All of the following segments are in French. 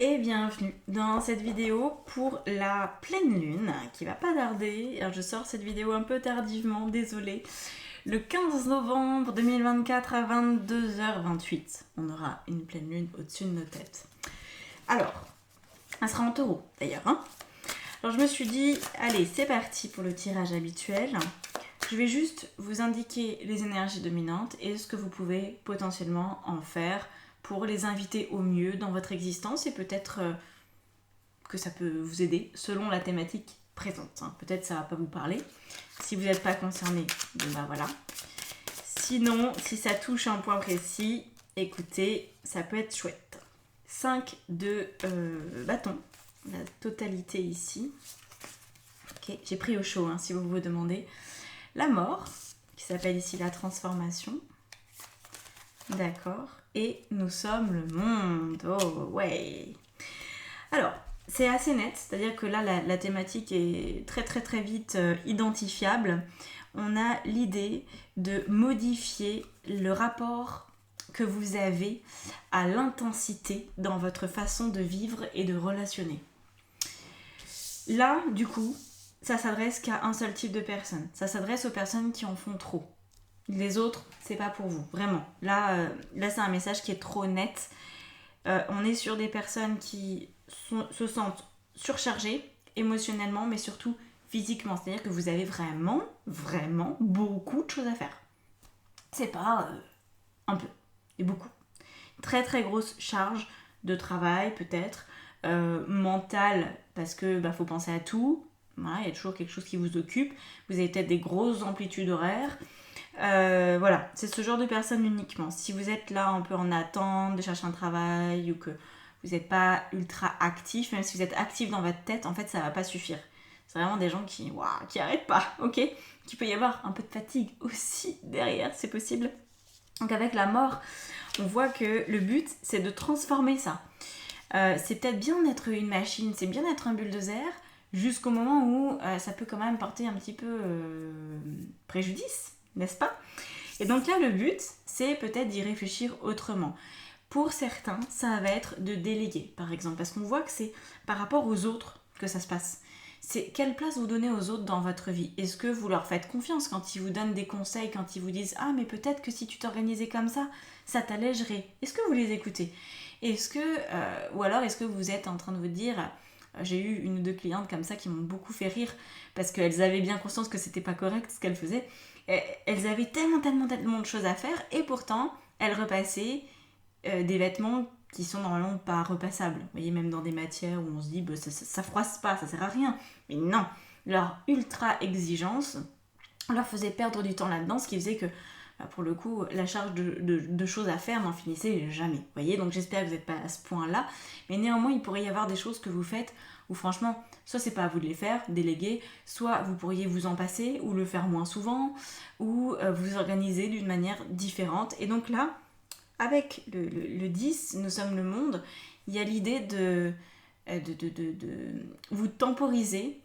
Et bienvenue dans cette vidéo pour la pleine lune qui va pas tarder. Alors je sors cette vidéo un peu tardivement, désolée. Le 15 novembre 2024 à 22h28, on aura une pleine lune au-dessus de nos têtes. Alors, elle sera en taureau d'ailleurs. Alors je me suis dit, allez c'est parti pour le tirage habituel. Je vais juste vous indiquer les énergies dominantes et ce que vous pouvez potentiellement en faire pour les inviter au mieux dans votre existence et peut-être que ça peut vous aider selon la thématique présente. Peut-être ça va pas vous parler. Si vous n'êtes pas concerné, ben voilà. Sinon, si ça touche un point précis, écoutez, ça peut être chouette. 5 de bâton, la totalité ici. Ok, j'ai pris au chaud si vous vous demandez. La mort, qui s'appelle ici la transformation. D'accord. Et nous sommes le monde. Oh, ouais. Alors, c'est assez net, c'est-à-dire que là, la thématique est très très très vite identifiable. On a l'idée de modifier le rapport que vous avez à l'intensité dans votre façon de vivre et de relationner. Là, du coup, ça s'adresse qu'à un seul type de personne. Ça s'adresse aux personnes qui en font trop. Les autres, c'est pas pour vous, vraiment. Là c'est un message qui est trop net. On est sur des personnes qui se sentent surchargées émotionnellement, mais surtout physiquement. C'est-à-dire que vous avez vraiment, vraiment beaucoup de choses à faire. C'est pas un peu, et beaucoup. Très très grosse charge de travail peut-être, mentale, parce que faut penser à tout. Voilà, il y a toujours quelque chose qui vous occupe. Vous avez peut-être des grosses amplitudes horaires. Voilà, c'est ce genre de personne uniquement. Si vous êtes là un peu en attente de chercher un travail ou que vous n'êtes pas ultra actif, même si vous êtes actif dans votre tête, en fait ça va pas suffire. C'est vraiment des gens qui arrêtent pas, ok. Qu'il peut y avoir un peu de fatigue aussi derrière, c'est possible. Donc avec la mort, on voit que le but c'est de transformer ça. C'est peut-être bien d'être une machine, c'est bien d'être un bulldozer, jusqu'au moment où ça peut quand même porter un petit peu préjudice, n'est-ce pas? Et donc là, le but, c'est peut-être d'y réfléchir autrement. Pour certains, ça va être de déléguer, par exemple, parce qu'on voit que c'est par rapport aux autres que ça se passe. C'est quelle place vous donnez aux autres dans votre vie? Est-ce que vous leur faites confiance quand ils vous donnent des conseils, quand ils vous disent « Ah, mais peut-être que si tu t'organisais comme ça t'allégerait ». Est-ce que vous les écoutez? Est-ce que, ou alors est-ce que vous êtes en train de vous dire j'ai eu une ou deux clientes comme ça qui m'ont beaucoup fait rire parce qu'elles avaient bien conscience que c'était pas correct ce qu'elles faisaient. Elles avaient tellement de choses à faire et pourtant elles repassaient des vêtements qui sont normalement pas repassables. Vous voyez, même dans des matières où on se dit ça froisse pas, ça sert à rien. Mais non, leur ultra exigence leur faisait perdre du temps là-dedans, ce qui faisait que pour le coup, la charge de choses à faire n'en finissait jamais. Vous voyez, donc j'espère que vous n'êtes pas à ce point-là. Mais néanmoins, il pourrait y avoir des choses que vous faites où franchement, soit c'est pas à vous de les faire, déléguer, soit vous pourriez vous en passer ou le faire moins souvent, ou vous organiser d'une manière différente. Et donc là, avec le 10, nous sommes le monde, il y a l'idée de vous temporiser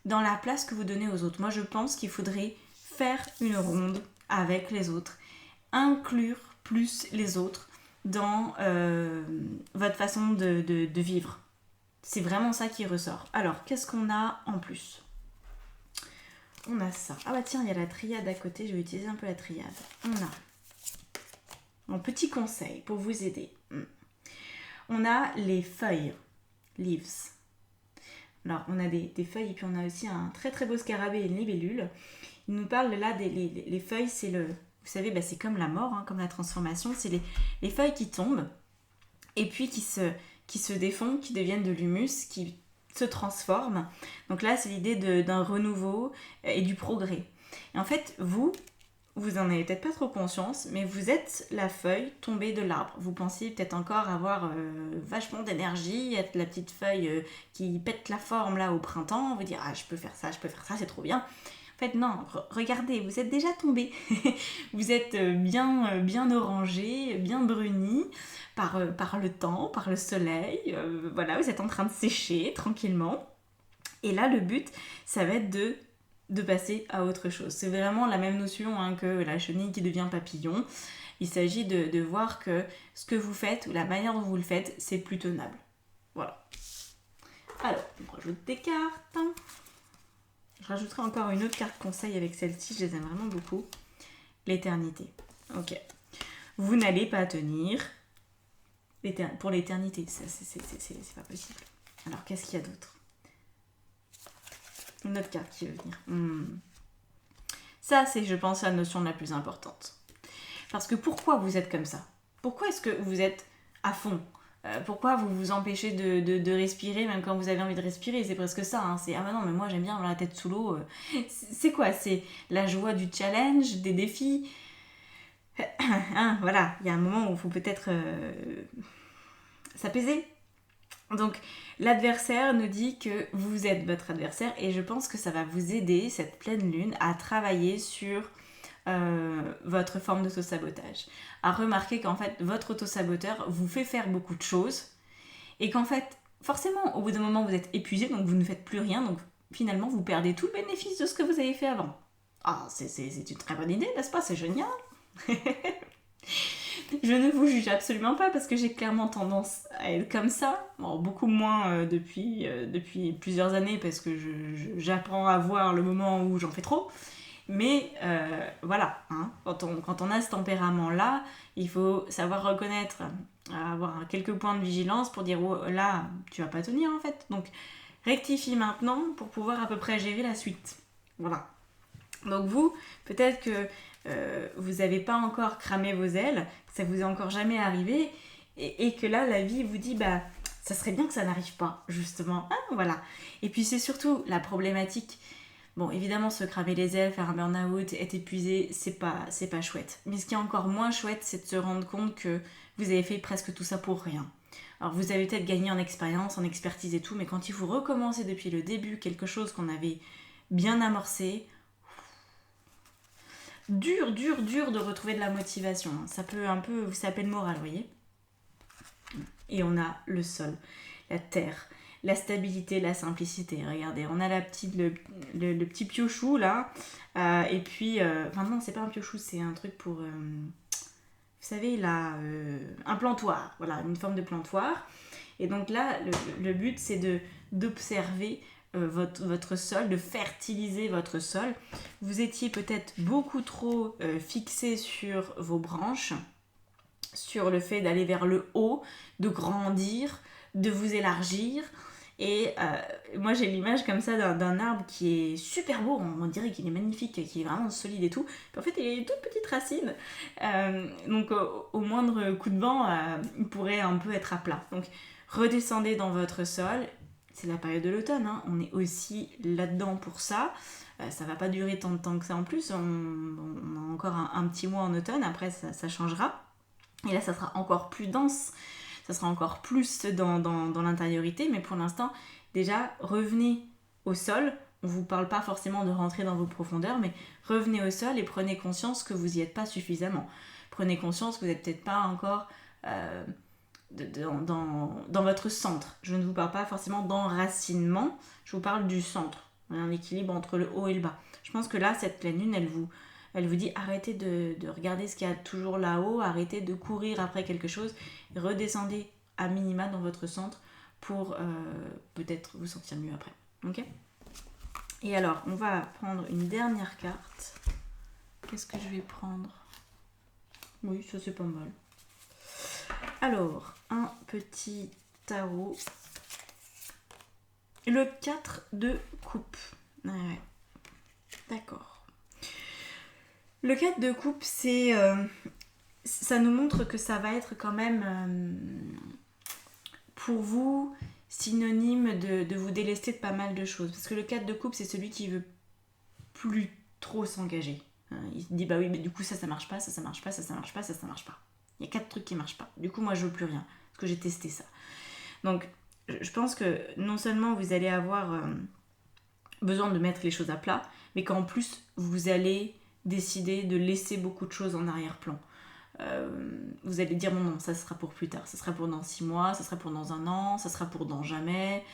dans la place que vous donnez aux autres. Moi, je pense qu'il faudrait faire une ronde avec les autres, inclure plus les autres dans votre façon de vivre. C'est vraiment ça qui ressort. Alors, qu'est-ce qu'on a en plus? On a ça. Ah bah tiens, il y a la triade à côté, je vais utiliser un peu la triade. On a un petit conseil pour vous aider. On a les feuilles, leaves. Alors, on a des feuilles et puis on a aussi un très très beau scarabée et une libellule. Il nous parle là les feuilles, c'est le... Vous savez, c'est comme la mort, comme la transformation. C'est les feuilles qui tombent et puis qui se défont, qui deviennent de l'humus, qui se transforment. Donc là, c'est l'idée d'un renouveau et du progrès. Et en fait, vous en avez peut-être pas trop conscience, mais vous êtes la feuille tombée de l'arbre. Vous pensiez peut-être encore avoir vachement d'énergie, être la petite feuille qui pète la forme là au printemps, vous dire « Ah, je peux faire ça, c'est trop bien ». En fait, non, regardez, vous êtes déjà tombé. Vous êtes bien orangé, bien bruni par le temps, par le soleil. Voilà, vous êtes en train de sécher tranquillement. Et là, le but, ça va être de passer à autre chose. C'est vraiment la même notion que la chenille qui devient papillon. Il s'agit de voir que ce que vous faites ou la manière dont vous le faites, c'est plus tenable. Voilà. Alors, on rajoute des cartes. Je rajouterai encore une autre carte conseil avec celle-ci, je les aime vraiment beaucoup. L'éternité. Ok. Vous n'allez pas tenir pour l'éternité, c'est pas possible. Alors, qu'est-ce qu'il y a d'autre? Une autre carte qui veut venir. Ça, c'est, je pense, la notion la plus importante. Parce que pourquoi vous êtes comme ça? Pourquoi est-ce que vous êtes à fond? Pourquoi vous vous empêchez de respirer même quand vous avez envie de respirer? C'est presque ça, hein. C'est « Ah bah non, mais moi j'aime bien avoir la tête sous l'eau. » C'est quoi? C'est la joie du challenge, des défis. Hein, voilà, il y a un moment où il faut peut-être s'apaiser. Donc l'adversaire nous dit que vous êtes votre adversaire et je pense que ça va vous aider, cette pleine lune, à travailler sur votre forme d'auto-sabotage. À remarquer qu'en fait, votre auto-saboteur vous fait faire beaucoup de choses et qu'en fait, forcément, au bout d'un moment, vous êtes épuisé, donc vous ne faites plus rien, donc finalement, vous perdez tout le bénéfice de ce que vous avez fait avant. Ah, c'est une très bonne idée, n'est-ce pas? C'est génial. Je ne vous juge absolument pas parce que j'ai clairement tendance à être comme ça. Bon, beaucoup moins depuis plusieurs années parce que j'apprends à voir le moment où j'en fais trop. Mais voilà, hein, quand on a ce tempérament-là, il faut savoir reconnaître, avoir quelques points de vigilance pour dire oh, là, tu vas pas tenir en fait. Donc rectifie maintenant pour pouvoir à peu près gérer la suite. Voilà. Donc vous, peut-être que vous n'avez pas encore cramé vos ailes, ça vous est encore jamais arrivé, et que là, la vie vous dit, bah, ça serait bien que ça n'arrive pas, justement. Ah, voilà. Et puis c'est surtout la problématique. Bon, évidemment, se cramer les ailes, faire un burn-out, être épuisé, c'est pas chouette. Mais ce qui est encore moins chouette, c'est de se rendre compte que vous avez fait presque tout ça pour rien. Alors vous avez peut-être gagné en expérience, en expertise et tout, mais quand il faut recommencer depuis le début quelque chose qu'on avait bien amorcé, dur de retrouver de la motivation. Ça peut un peu vous saper le moral, vous voyez. Et on a le sol, la terre, la stabilité, la simplicité. Regardez, on a le petit piochou là. Et puis, enfin non, c'est pas un piochou, c'est un truc pour... vous savez, là, un plantoir. Voilà, une forme de plantoir. Et donc là, le but, c'est d'observer votre sol, de fertiliser votre sol. Vous étiez peut-être beaucoup trop fixé sur vos branches, sur le fait d'aller vers le haut, de grandir, de vous élargir. Et moi j'ai l'image comme ça d'un arbre qui est super beau, on dirait qu'il est magnifique, qu'il est vraiment solide et tout. Puis en fait il a une toute petite racine, donc au moindre coup de vent, il pourrait un peu être à plat. Donc redescendez dans votre sol. C'est la période de l'automne, hein. On est aussi là-dedans pour ça. Ça va pas durer tant de temps que ça en plus. On a encore un petit mois en automne, après ça changera. Et là, ça sera encore plus dense, ça sera encore plus dans l'intériorité. Mais pour l'instant, déjà, revenez au sol. On ne vous parle pas forcément de rentrer dans vos profondeurs, mais revenez au sol et prenez conscience que vous n'y êtes pas suffisamment. Prenez conscience que vous n'êtes peut-être pas encore... dans votre centre. Je ne vous parle pas forcément d'enracinement, je vous parle du centre, un équilibre entre le haut et le bas. Je pense que là, cette pleine lune, elle vous dit arrêtez de regarder ce qu'il y a toujours là-haut, arrêtez de courir après quelque chose, redescendez à minima dans votre centre pour peut-être vous sentir mieux après. Ok ? Et alors, on va prendre une dernière carte. Qu'est-ce que je vais prendre ? Oui, ça c'est pas mal. Alors, un petit tarot. Le 4 de coupe. Ouais. D'accord. Le 4 de coupe, c'est... ça nous montre que ça va être quand même, pour vous, synonyme de vous délester de pas mal de choses. Parce que le 4 de coupe, c'est celui qui veut plus trop s'engager. Il se dit, bah oui, mais du coup, ça marche pas, ça marche pas, ça marche pas, ça marche pas. Il y a 4 trucs qui marchent pas. Du coup, moi, je veux plus rien. Parce que j'ai testé ça. Donc, je pense que non seulement vous allez avoir besoin de mettre les choses à plat, mais qu'en plus, vous allez décider de laisser beaucoup de choses en arrière-plan. Vous allez dire, non, ça sera pour plus tard. Ça sera pour dans 6 mois, ça sera pour dans 1 an, ça sera pour dans jamais.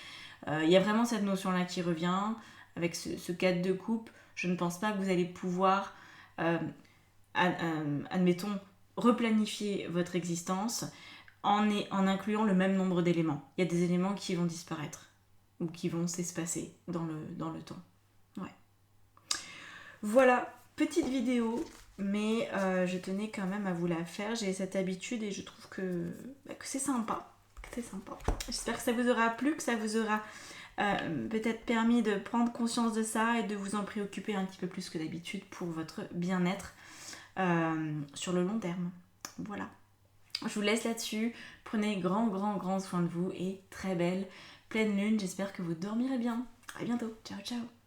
Il y a vraiment cette notion-là qui revient. Avec ce 4 de coupe, je ne pense pas que vous allez pouvoir, admettons, replanifier votre existence en incluant le même nombre d'éléments. Il y a des éléments qui vont disparaître ou qui vont s'espacer dans le temps. Ouais. Voilà, petite vidéo, mais je tenais quand même à vous la faire. J'ai cette habitude et je trouve que c'est sympa. J'espère que ça vous aura plu, que ça vous aura peut-être permis de prendre conscience de ça et de vous en préoccuper un petit peu plus que d'habitude pour votre bien-être sur le long terme. Voilà. Je vous laisse là-dessus. Prenez grand soin de vous et très belle pleine lune. J'espère que vous dormirez bien. À bientôt. Ciao, ciao.